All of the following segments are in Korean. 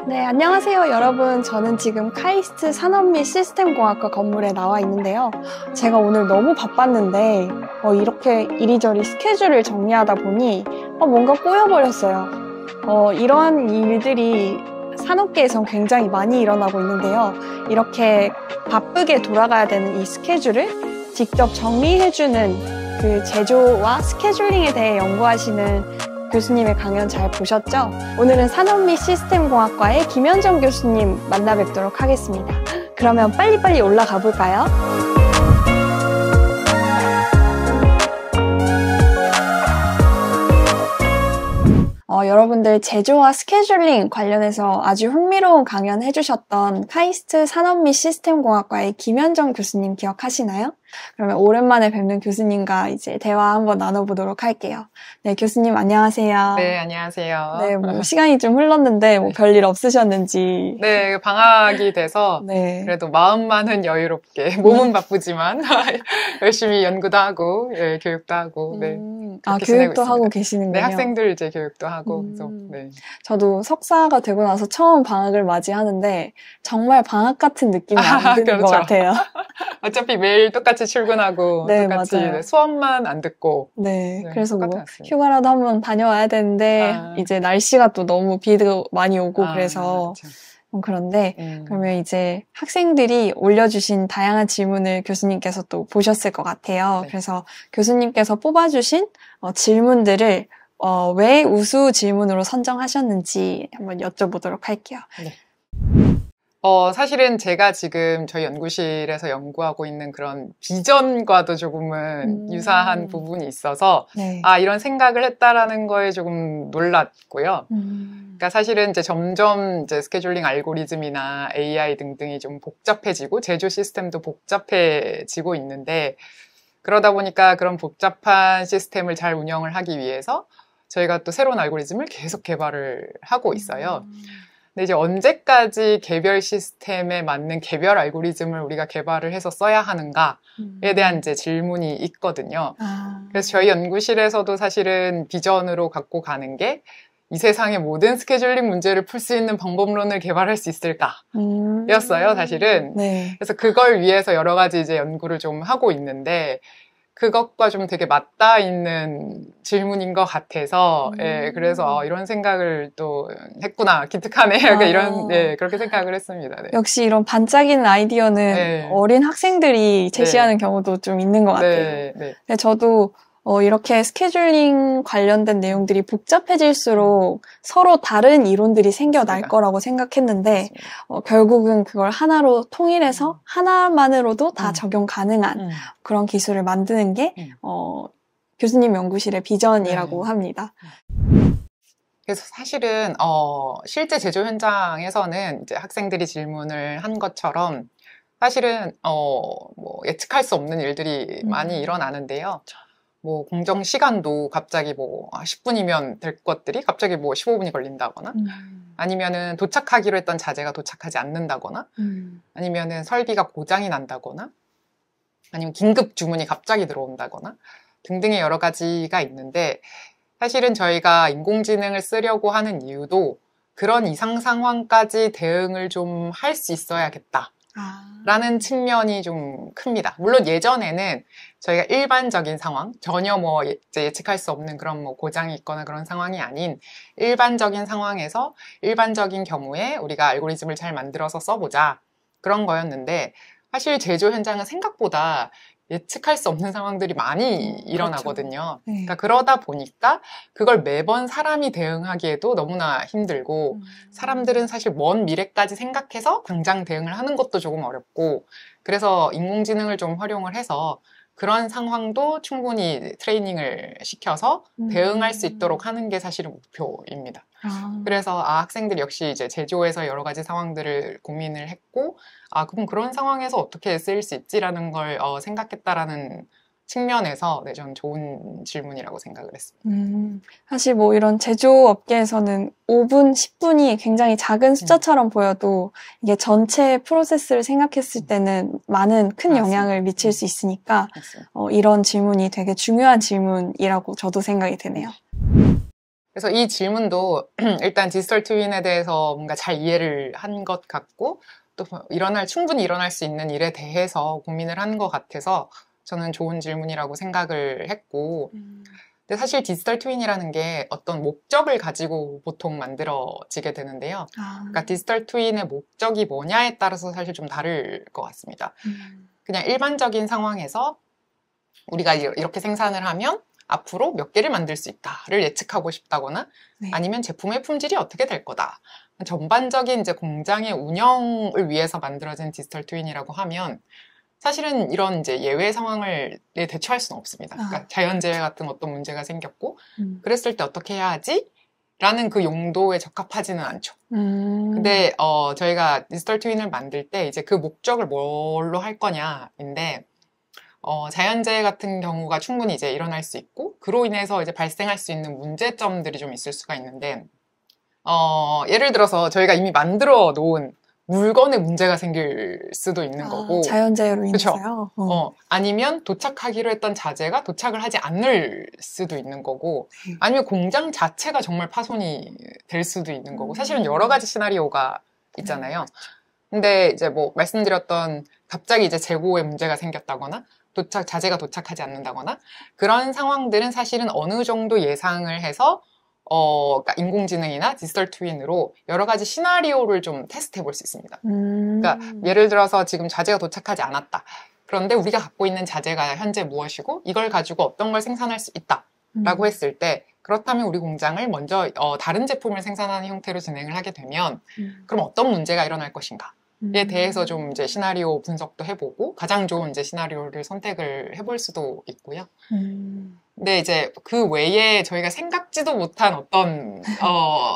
네, 안녕하세요, 여러분. 저는 지금 카이스트 산업 및 시스템공학과 건물에 나와 있는데요. 제가 오늘 너무 바빴는데 이렇게 이리저리 스케줄을 정리하다 보니 뭔가 꼬여버렸어요. 이러한 일들이 산업계에선 굉장히 많이 일어나고 있는데요. 이렇게 바쁘게 돌아가야 되는 이 스케줄을 직접 정리해주는 그 제조와 스케줄링에 대해 연구하시는 교수님의 강연 잘 보셨죠? 오늘은 산업 및 시스템공학과의 김현정 교수님 만나 뵙도록 하겠습니다. 그러면 빨리빨리 올라가 볼까요? 여러분들 제조와 스케줄링 관련해서 아주 흥미로운 강연 해주셨던 카이스트 산업 및 시스템공학과의 김현정 교수님 기억하시나요? 그러면 오랜만에 뵙는 교수님과 이제 대화 한번 나눠보도록 할게요. 네, 교수님 안녕하세요. 네, 안녕하세요. 네, 시간이 좀 흘렀는데 별일 없으셨는지. 네, 방학이 돼서 네. 그래도 마음만은 여유롭게, 몸은 바쁘지만 열심히 연구도 하고, 예, 교육도 하고, 네. 교육도 하고 계시는군요. 네, 학생들 이제 교육도 하고, 그래서, 네. 저도 석사가 되고 나서 처음 방학을 맞이하는데 정말 방학 같은 느낌이 안 드는 그렇죠. 것 같아요. 어차피 매일 똑같이 출근하고, 네, 똑같이 맞아요. 수업만 안 듣고. 네, 네, 그래서 뭐 같습니다. 휴가라도 한번 다녀와야 되는데 이제 날씨가 또 너무 비도 많이 오고 그래서 그렇죠. 그런데 그러면 이제 학생들이 올려주신 다양한 질문을 교수님께서 또 보셨을 것 같아요. 네. 그래서 교수님께서 뽑아주신 질문들을 왜 우수 질문으로 선정하셨는지 한번 여쭤보도록 할게요. 네. 사실은 제가 지금 저희 연구실에서 연구하고 있는 그런 비전과도 조금은 유사한 부분이 있어서, 네. 이런 생각을 했다라는 거에 조금 놀랐고요. 그러니까 사실은 이제 점점 이제 스케줄링 알고리즘이나 AI 등등이 좀 복잡해지고, 제조 시스템도 복잡해지고 있는데, 그러다 보니까 그런 복잡한 시스템을 잘 운영을 하기 위해서 저희가 또 새로운 알고리즘을 계속 개발을 하고 있어요. 근데 이제 언제까지 개별 시스템에 맞는 개별 알고리즘을 우리가 개발을 해서 써야 하는가에 대한 이제 질문이 있거든요. 그래서 저희 연구실에서도 사실은 비전으로 갖고 가는 게 이 세상의 모든 스케줄링 문제를 풀 수 있는 방법론을 개발할 수 있을까? 였어요, 사실은. 네. 그래서 그걸 위해서 여러 가지 이제 연구를 좀 하고 있는데, 그것과 좀 되게 맞닿아 있는 질문인 것 같아서, 예, 그래서 이런 생각을 또 했구나, 기특하네, 이런, 예, 그렇게 생각을 했습니다. 네. 역시 이런 반짝이는 아이디어는 네. 어린 학생들이 제시하는 네. 경우도 좀 있는 것 같아요. 네, 네. 근데 저도 이렇게 스케줄링 관련된 내용들이 복잡해질수록 서로 다른 이론들이 생겨날 맞습니다. 거라고 생각했는데 결국은 그걸 하나로 통일해서 하나만으로도 다 적용 가능한 그런 기술을 만드는 게 교수님 연구실의 비전이라고 합니다. 그래서 사실은 실제 제조 현장에서는 이제 학생들이 질문을 한 것처럼 사실은 뭐 예측할 수 없는 일들이 많이 일어나는데요. 뭐 공정 시간도 갑자기 뭐 10분이면 될 것들이 갑자기 뭐 15분이 걸린다거나 아니면은 도착하기로 했던 자재가 도착하지 않는다거나 아니면은 설비가 고장이 난다거나 아니면 긴급 주문이 갑자기 들어온다거나 등등의 여러 가지가 있는데, 사실은 저희가 인공지능을 쓰려고 하는 이유도 그런 이상 상황까지 대응을 좀 할 수 있어야겠다 라는 측면이 좀 큽니다. 물론 예전에는 저희가 일반적인 상황, 전혀 뭐 이제 예측할 수 없는 그런 뭐 고장이 있거나 그런 상황이 아닌 일반적인 상황에서 일반적인 경우에 우리가 알고리즘을 잘 만들어서 써보자, 그런 거였는데, 사실 제조 현장은 생각보다 예측할 수 없는 상황들이 많이 일어나거든요. 그렇죠. 네. 그러니까 그러다 보니까 그걸 매번 사람이 대응하기에도 너무나 힘들고, 사람들은 사실 먼 미래까지 생각해서 당장 대응을 하는 것도 조금 어렵고, 그래서 인공지능을 좀 활용을 해서 그런 상황도 충분히 트레이닝을 시켜서 대응할 수 있도록 하는 게 사실은 목표입니다. 그래서 학생들이 역시 이제 제조에서 여러 가지 상황들을 고민을 했고, 그럼 그런 상황에서 어떻게 쓰일 수 있지라는 걸 생각했다라는 측면에서 전 좋은 질문이라고 생각을 했습니다. 사실 뭐 이런 제조업계에서는 5분, 10분이 굉장히 작은 숫자처럼 보여도 이게 전체 프로세스를 생각했을 때는 많은 큰 영향을 미칠 수 있으니까 이런 질문이 되게 중요한 질문이라고 저도 생각이 되네요. 그래서 이 질문도 일단 디지털 트윈에 대해서 뭔가 잘 이해를 한 것 같고 또 충분히 일어날 수 있는 일에 대해서 고민을 한 것 같아서 저는 좋은 질문이라고 생각을 했고 근데 사실 디지털 트윈이라는 게 어떤 목적을 가지고 보통 만들어지게 되는데요. 그러니까 디지털 트윈의 목적이 뭐냐에 따라서 사실 좀 다를 것 같습니다. 그냥 일반적인 상황에서 우리가 이렇게 생산을 하면 앞으로 몇 개를 만들 수 있다를 예측하고 싶다거나 네. 아니면 제품의 품질이 어떻게 될 거다. 전반적인 이제 공장의 운영을 위해서 만들어진 디지털 트윈이라고 하면 사실은 이런 이제 예외 상황을 대처할 수는 없습니다. 그러니까 자연재해 같은 어떤 문제가 생겼고 그랬을 때 어떻게 해야 하지? 라는 그 용도에 적합하지는 않죠. 근데 저희가 디지털 트윈을 만들 때 이제 그 목적을 뭘로 할 거냐인데 자연재해 같은 경우가 충분히 이제 일어날 수 있고 그로 인해서 이제 발생할 수 있는 문제점들이 좀 있을 수가 있는데 예를 들어서 저희가 이미 만들어 놓은 물건에 문제가 생길 수도 있는 거고 자연재해로 인해서요? 아니면 도착하기로 했던 자재가 도착을 하지 않을 수도 있는 거고 아니면 공장 자체가 정말 파손이 될 수도 있는 거고 사실은 여러 가지 시나리오가 있잖아요. 근데 이제 뭐 말씀드렸던 갑자기 이제 재고에 문제가 생겼다거나 자재가 도착하지 않는다거나 그런 상황들은 사실은 어느 정도 예상을 해서 그러니까 인공지능이나 디지털 트윈으로 여러 가지 시나리오를 좀 테스트해 볼 수 있습니다. 그러니까 예를 들어서 지금 자재가 도착하지 않았다. 그런데 우리가 갖고 있는 자재가 현재 무엇이고 이걸 가지고 어떤 걸 생산할 수 있다라고 했을 때 그렇다면 우리 공장을 먼저 다른 제품을 생산하는 형태로 진행을 하게 되면 그럼 어떤 문제가 일어날 것인가에 대해서 좀 이제 시나리오 분석도 해보고 가장 좋은 이제 시나리오를 선택을 해볼 수도 있고요. 근데 이제 그 외에 저희가 생각지도 못한 어떤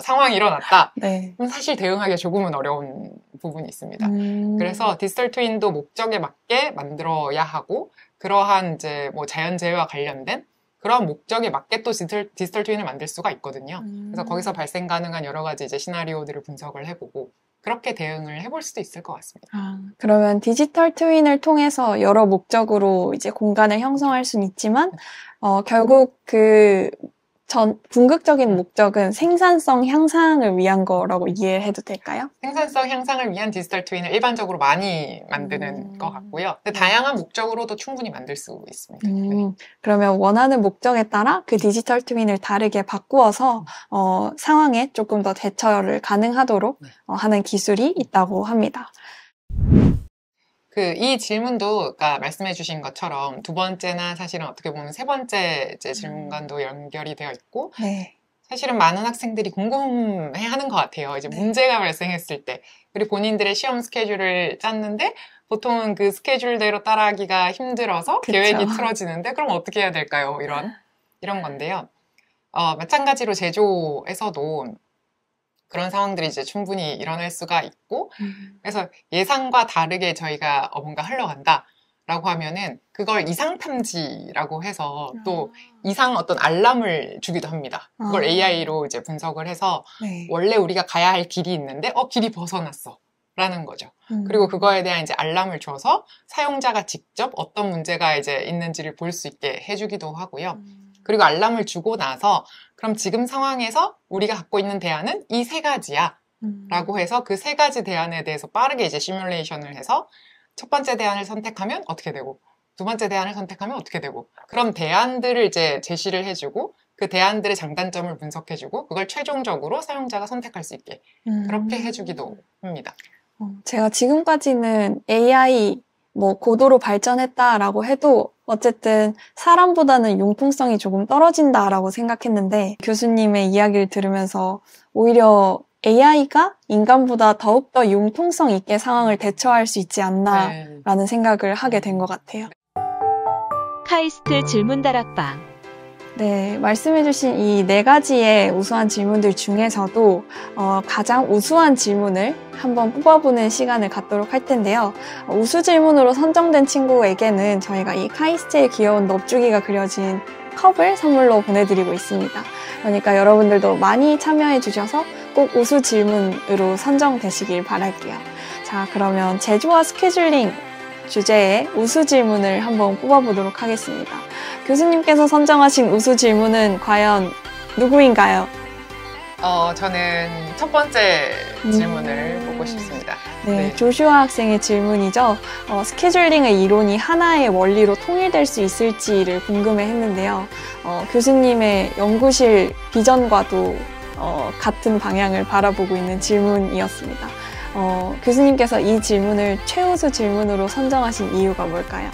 상황이 일어났다. 네. 그럼 사실 대응하기 조금은 어려운 부분이 있습니다. 그래서 디지털 트윈도 목적에 맞게 만들어야 하고 그러한 이제 뭐 자연재해와 관련된 그런 목적에 맞게 또 디지털 트윈을 만들 수가 있거든요. 그래서 거기서 발생 가능한 여러 가지 이제 시나리오들을 분석을 해보고 그렇게 대응을 해볼 수도 있을 것 같습니다. 그러면 디지털 트윈을 통해서 여러 목적으로 이제 공간을 형성할 수는 있지만 결국 궁극적인 목적은 생산성 향상을 위한 거라고 이해해도 될까요? 생산성 향상을 위한 디지털 트윈을 일반적으로 많이 만드는 것 같고요. 근데 다양한 목적으로도 충분히 만들 수 있습니다. 네. 그러면 원하는 목적에 따라 그 디지털 트윈을 다르게 바꾸어서 상황에 조금 더 대처를 가능하도록 하는 기술이 있다고 합니다. 이 질문도, 그러니까 말씀해주신 것처럼 두 번째나 사실은 어떻게 보면 세 번째 질문과도 연결이 되어 있고, 네. 사실은 많은 학생들이 궁금해 하는 것 같아요. 이제 문제가 발생했을 때. 그리고 본인들의 시험 스케줄을 짰는데, 보통은 그 스케줄대로 따라하기가 힘들어서 그쵸. 계획이 틀어지는데, 그럼 어떻게 해야 될까요? 이런 건데요. 마찬가지로 제조에서도 그런 상황들이 이제 충분히 일어날 수가 있고, 그래서 예상과 다르게 저희가 뭔가 흘러간다라고 하면은 그걸 이상탐지라고 해서 또 이상 어떤 알람을 주기도 합니다. 그걸 AI로 이제 분석을 해서 원래 우리가 가야 할 길이 있는데, 길이 벗어났어. 라는 거죠. 그리고 그거에 대한 이제 알람을 줘서 사용자가 직접 어떤 문제가 이제 있는지를 볼 수 있게 해주기도 하고요. 그리고 알람을 주고 나서 그럼 지금 상황에서 우리가 갖고 있는 대안은 이 세 가지야 라고 해서 그 세 가지 대안에 대해서 빠르게 이제 시뮬레이션을 해서 첫 번째 대안을 선택하면 어떻게 되고 두 번째 대안을 선택하면 어떻게 되고 그럼 대안들을 이제 제시를 해주고 그 대안들의 장단점을 분석해주고 그걸 최종적으로 사용자가 선택할 수 있게 그렇게 해주기도 합니다. 제가 지금까지는 AI 고도로 발전했다라고 해도 어쨌든 사람보다는 융통성이 조금 떨어진다라고 생각했는데 교수님의 이야기를 들으면서 오히려 AI가 인간보다 더욱더 융통성 있게 상황을 대처할 수 있지 않나라는 생각을 하게 된 것 같아요. 카이스트 질문다락방. 네, 말씀해주신 이 4가지의 우수한 질문들 중에서도 가장 우수한 질문을 한번 뽑아보는 시간을 갖도록 할 텐데요. 우수 질문으로 선정된 친구에게는 저희가 이 카이스트의 귀여운 넙죽이가 그려진 컵을 선물로 보내드리고 있습니다. 그러니까 여러분들도 많이 참여해주셔서 꼭 우수 질문으로 선정되시길 바랄게요. 자, 그러면 제조와 스케줄링 주제의 우수 질문을 한번 뽑아보도록 하겠습니다. 교수님께서 선정하신 우수 질문은 과연 누구인가요? 저는 첫 번째 질문을 보고 싶습니다. 네, 조슈아 학생의 질문이죠. 스케줄링의 이론이 하나의 원리로 통일될 수 있을지를 궁금해 했는데요. 교수님의 연구실 비전과도 같은 방향을 바라보고 있는 질문이었습니다. 교수님께서 이 질문을 최우수 질문으로 선정하신 이유가 뭘까요?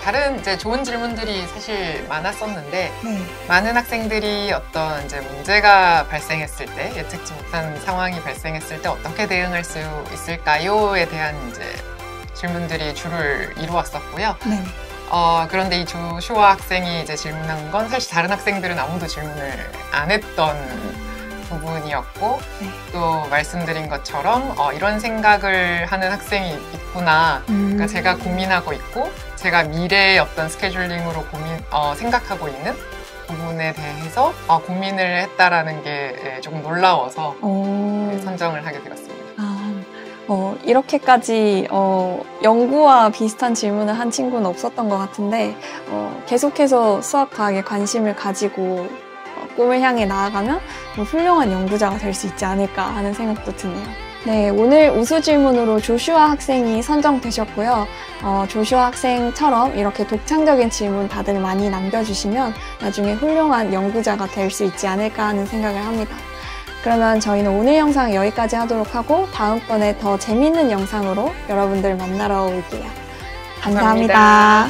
다른 이제 좋은 질문들이 사실 많았었는데, 네. 많은 학생들이 어떤 이제 문제가 발생했을 때, 예측치 못한 상황이 발생했을 때 어떻게 대응할 수 있을까요?에 대한 이제 질문들이 주를 이루었었고요. 네. 그런데 이 조슈아 학생이 이제 질문한 건 사실 다른 학생들은 아무도 질문을 안 했던 부분이었고, 네. 또 말씀드린 것처럼 이런 생각을 하는 학생이 있구나. 그러니까 제가 고민하고 있고 제가 미래의 어떤 스케줄링으로 생각하고 있는 부분에 대해서 고민을 했다라는 게 조금 놀라워서 선정을 하게 되었습니다. 이렇게까지 연구와 비슷한 질문을 한 친구는 없었던 것 같은데 계속해서 수학과학에 관심을 가지고 꿈을 향해 나아가면 훌륭한 연구자가 될 수 있지 않을까 하는 생각도 드네요. 네, 오늘 우수 질문으로 조슈아 학생이 선정되셨고요. 조슈아 학생처럼 이렇게 독창적인 질문 다들 많이 남겨주시면 나중에 훌륭한 연구자가 될 수 있지 않을까 하는 생각을 합니다. 그러면 저희는 오늘 영상 여기까지 하도록 하고 다음번에 더 재미있는 영상으로 여러분들 만나러 올게요. 감사합니다.